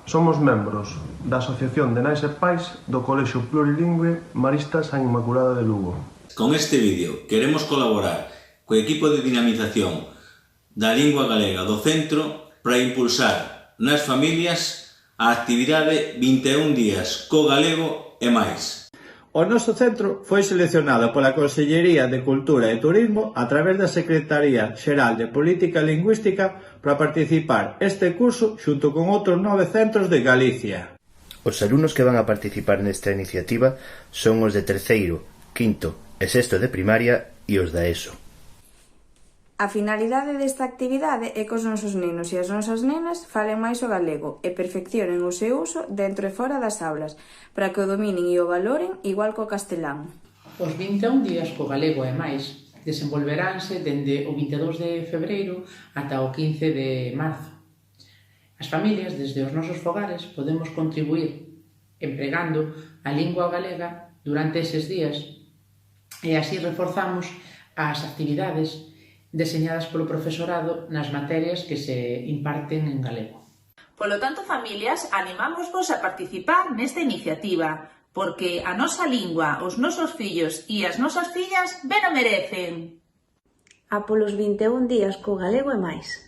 Somos membros da Asociación de Nais e Pais do Colexio Plurilingüe Marista San Inmaculada de Lugo. Con este vídeo queremos colaborar co equipo de dinamización da lingua galega do centro para impulsar nas familias a actividade 21 días co galego e máis. O noso centro foi seleccionado pola Consellería de Cultura e Turismo a través da Secretaría Xeral de Política Lingüística para participar este curso xunto con outros 9 centros de Galicia. Os alumnos que van a participar nesta iniciativa son os de terceiro, quinto e sexto de primaria e os da ESO. A finalidade desta actividade é que os nosos nenos e as nosas nenas falen máis o galego e perfeccionen o seu uso dentro e fora das aulas, para que o dominen e o valoren igual co castelán. Os 21 días co galego e máis desenvolveránse dende o 22 de febreiro ata o 15 de marzo. As familias, desde os nosos fogares, podemos contribuir empregando a lingua galega durante eses días e así reforzamos as actividades deseñadas polo profesorado nas materias que se imparten en galego. Polo tanto, familias, animámosvos a participar nesta iniciativa, porque a nosa lingua, os nosos fillos e as nosas fillas ben o merecen. A polos 21 días co galego e máis.